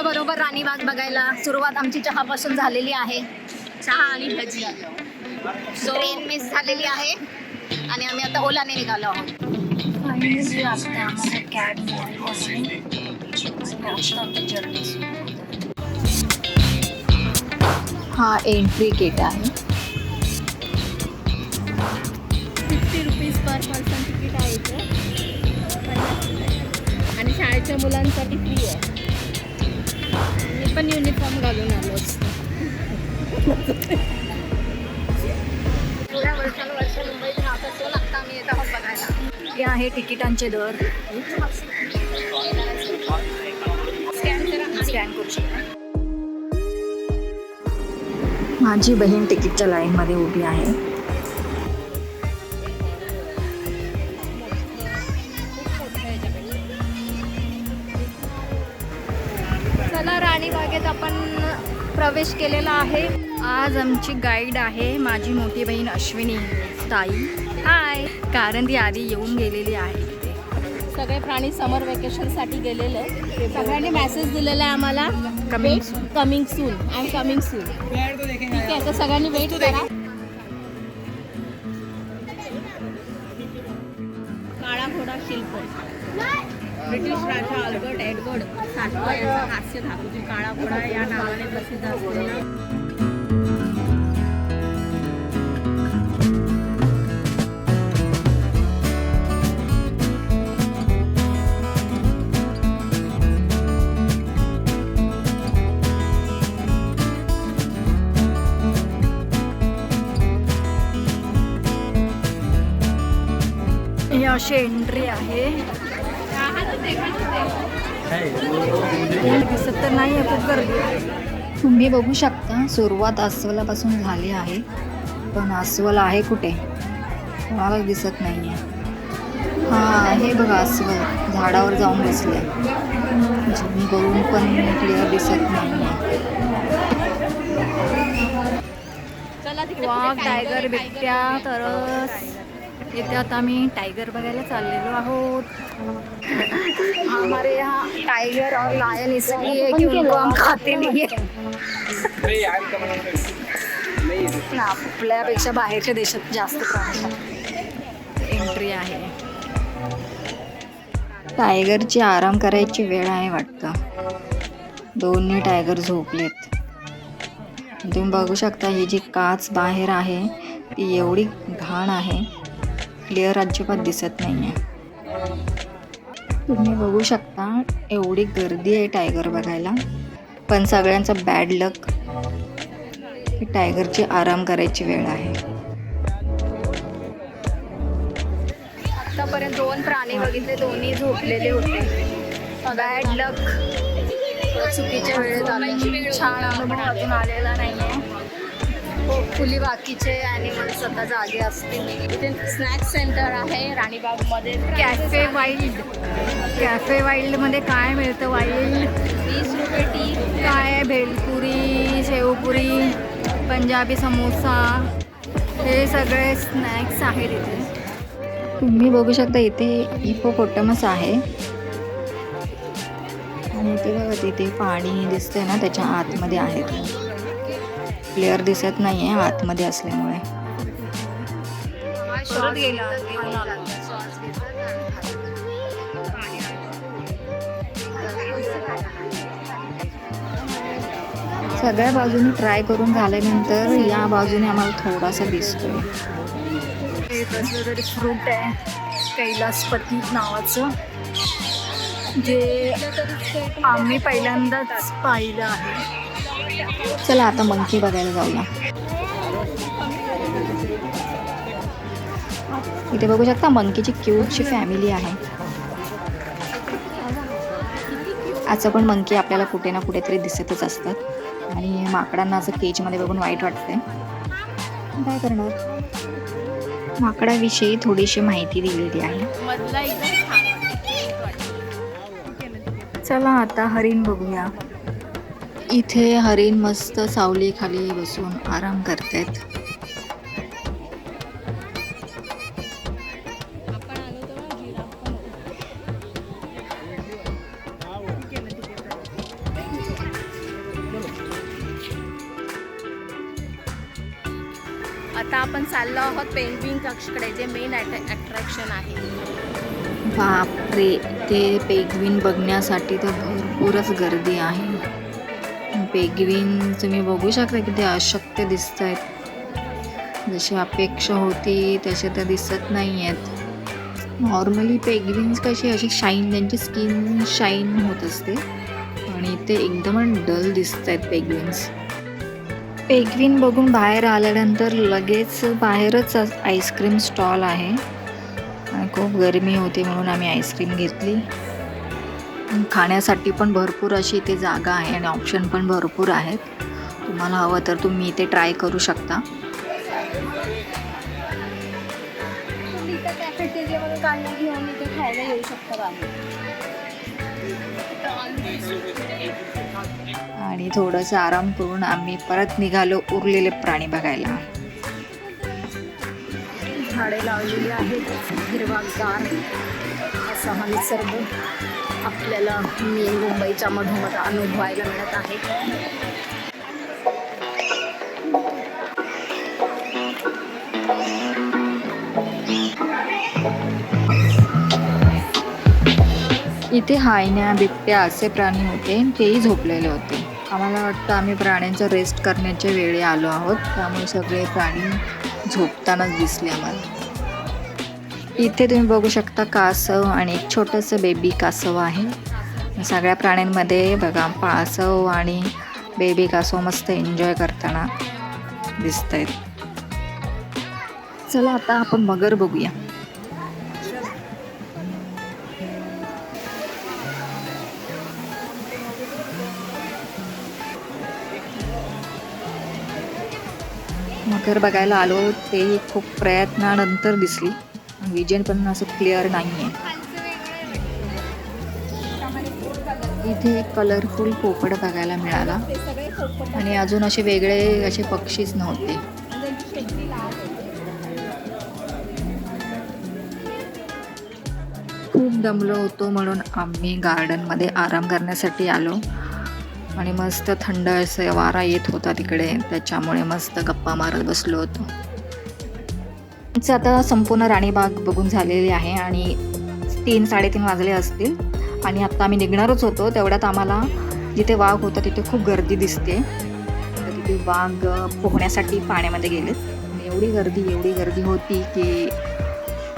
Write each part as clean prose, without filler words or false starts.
बरोबर राणीबाग बघायला सुरुवात आमची चहापासून झालेली आहे. चहा आणि भजी. ट्रेन मिस झालेली आहे आणि आम्ही आता ओलाने निघालो आहोत. फायनली आता आम्हाला कॅब मिळाली आहे. जर्नी सुरू होत आहे. हा एंट्री गेट आहे. 50 रुपीज पर पर्सन तिकीट आहे इथे आणि शाळेच्या मुलांसाठी फ्री आहे. मी पण युनिफॉर्म घालून आलो असतो. पुढ्या वर्ष मुंबईत राहत असतो लागता आम्ही येत आहोत बघायला. हे आहे तिकिटांचे दर. स्कॅन करू शकता. माझी बहीण तिकीटच्या लाईनमध्ये उभी आहे. चला राणीबागेत आपण प्रवेश केलेला आहे. आज आमची गाईड आहे माझी मोठी बहीण अश्विनी ताई. हाय. कारण ती आधी येऊन गेलेली आहे इथे. सगळे प्राणी समर वेकेशनसाठी गेलेले. सगळ्यांनी मेसेज दिलेला आहे आम्हाला coming soon I am coming soon. ठीक आहे तर सगळ्यांनी वेट करा. काळा घोडा शिल्प ब्रिटिश राजा अल्बर्ट एडवर्ड 7वा यांचा हास्य धातूतील काळा घोडा या नावाने प्रसिद्ध असलेला ही अशी एंट्री आहे. दिसत तर नाही आहे, खूप गर्दी. तुम्ही बघू शकता सुरुवात अस्वलापासून झाली आहे, पण अस्वल आहे कुठे मला दिसत नाही आहे. हां हे बघा अस्वल झाडावर जाऊन बसले. झूम करून पण क्लिअर दिसत नाही आहे. वाघ टायगर बिबट्या तरस इथे आता आम्ही टाइगर बघायला चाललेलो आहोत. हमारे यहाँ टाइगर और लायन इसलिए कि उनको हम खाते नहीं है. आपल्यापेक्षा बाहेरच्या देशात जास्त प्राणी एंट्री आहे. टायगरची आराम करायची वेळ आहे वाटतं. दोन्ही टायगर झोपलेत. तुम्ही बघू शकता ही जी काच बाहेर आहे ती एवढी घाण आहे, क्लिअर अजिबात दिसत नाही आहे. तुम्ही बघू शकता एवढी गर्दी आहे टायगर बघायला, पण सगळ्यांचा बॅड लक की टायगरची आराम करायची वेळ आहे. आतापर्यंत 2 प्राणी बघितले, दोन्ही झोपलेले होते. बॅड लक. चुकीच्या वेळेत आले. छान अनुभव अजून आलेला नाही आहे. होपफुली बाकीचे ॲनिमल्स आता जागे असतील. इथे स्नॅक्स सेंटर आहे राणीबागमध्ये. कॅफे वाईल्डमध्ये काय मिळतं? वाईल्ड 20 रुपये टी. काय भेलपुरी, शेवपुरी, पंजाबी समोसा, हे सगळे स्नॅक्स आहेत इथे. तुम्ही बघू शकता इथे हिपोपोटॅमस आहे आणि इथे बघा तिथे पाणी दिसतंय ना, त्याच्या आतमध्ये आहे. क्लिअर दिसत नाही आहे आतमध्ये असल्यामुळे. सगळ्या बाजूने ट्राय करून झाल्यानंतर या बाजूने आम्हाला थोडासा दिसतोय. कसलं तरी फ्रूट आहे कैलासपती नावाचं, जे आम्ही पहिल्यांदाच पाहिलं आहे. चला आता मंकी बघायला जाऊया. इथे बघू शकता मंकीची क्यूटची फॅमिली आहे. असं पण मंकी आपल्याला कुठे ना कुठेतरी दिसतच असतात आणि माकडांना असं केजमध्ये बघून वाईट वाटतंय. काय करणार, माकडाविषयी थोडीशी माहिती दिलेली आहे. चला आता हरिण बघूया. इथे हरिण मस्त सावली खाली बसून आराम करतात. आपण चाललो आहोत पेंग्विन कक्षकडे, जे मेन अट्रॅक्शन आहे. बापरे, ते पेंग्विन बघण्यासाठी तर भरपूरच गर्दी आहे. पेंग्विन तुम्ही बघू शकता की ते अशक्य दिसत आहेत. जशी अपेक्षा होती तसे तर दिसत नाही आहेत. नॉर्मली पेंग्विन्स कशी अशी शाईन, त्यांची स्किन शाईन होत असते आणि ते एकदम डल दिसत आहेत पेंग्विन्स. पेंग्विन बघून बाहेर आल्यानंतर लगेच बाहेरच आईस्क्रीम स्टॉल आहे आणि खूप गरमी होती म्हणून आम्ही आईस्क्रीम घेतली. खाण्यासाठी पण भरपूर अशी इथे जागा आहे आणि ऑप्शन पण भरपूर आहेत. तुम्हाला हवं तर तुम्ही इथे ट्राय करू शकता. तुम्ही इथं कॅफेटेरियावरून काही घेऊन इथे खायला येऊ शकता बाहेर. आणि थोडंसं आराम करून आम्ही परत निघालो उरलेले प्राणी बघायला. झाडे लावलेली आहेत, हिरवागार असा हा निसर्ग आपल्याला मुंबईच्या मधोमध अनुभवायला मिळत आहे. इथे हायण्या, बिबट्या असे प्राणी होते, तेही झोपलेले होते. आम्हाला वाटतं आम्ही प्राण्यांचा रेस्ट करण्याच्या वेळी आलो आहोत, त्यामुळे सगळे प्राणी झोपतानाच दिसले आम्हाला. इथे तुम्ही बघू शकता कासव आणि एक छोटंसं बेबी कासव आहे. सगळ्या प्राण्यांमध्ये बघा कासव आणि बेबी कासव मस्त एन्जॉय करताना दिसत आहेत. चला आता आपण मगर बघूया. मगर बघायला आलो, ते खूप प्रयत्नानंतर दिसली. विजन पण असं क्लिअर नाही आहे. इथे एक कलरफुल पोपट बघायला मिळाला आणि अजून असे वेगळे असे पक्षीच नव्हते. खूप दमलो होतो म्हणून आम्ही गार्डनमध्ये आराम करण्यासाठी आलो आणि मस्त थंड असं वारा येत होता तिकडे, त्याच्यामुळे मस्त गप्पा मारत बसलो होतो. आता संपूर्ण राणीबाग बघून झालेली आहे आणि 3-3:30 वाजले असतील आणि आत्ता आम्ही निघणारच होतो. तेवढ्यात आम्हाला जिथे वाघ होता तिथे खूप गर्दी दिसते. तर तिथे वाघ पोहण्यासाठी पाण्यामध्ये गेले आणि एवढी गर्दी होती की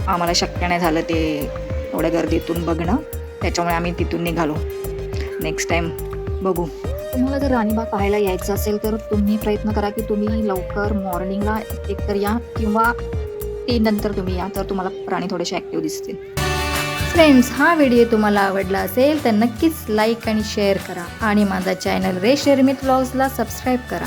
आम्हाला शक्य नाही झालं ते एवढ्या गर्दीतून बघणं. त्याच्यामुळे आम्ही तिथून निघालो. नेक्स्ट टाईम बघू. तुम्हाला जर राणीबाग पाहायला यायचं असेल तर तुम्ही प्रयत्न करा की तुम्ही लवकर मॉर्निंगला एकतर या किंवा 3 नंतर तुम्ही या, तर तुम्हाला प्राणी थोडेसे ॲक्टिव्ह दिसतील. फ्रेंड्स, हा व्हिडिओ तुम्हाला आवडला असेल तर नक्कीच लाईक आणि शेअर करा आणि माझा चॅनल रेश शर्मित व्लॉग्सला सबस्क्राईब करा.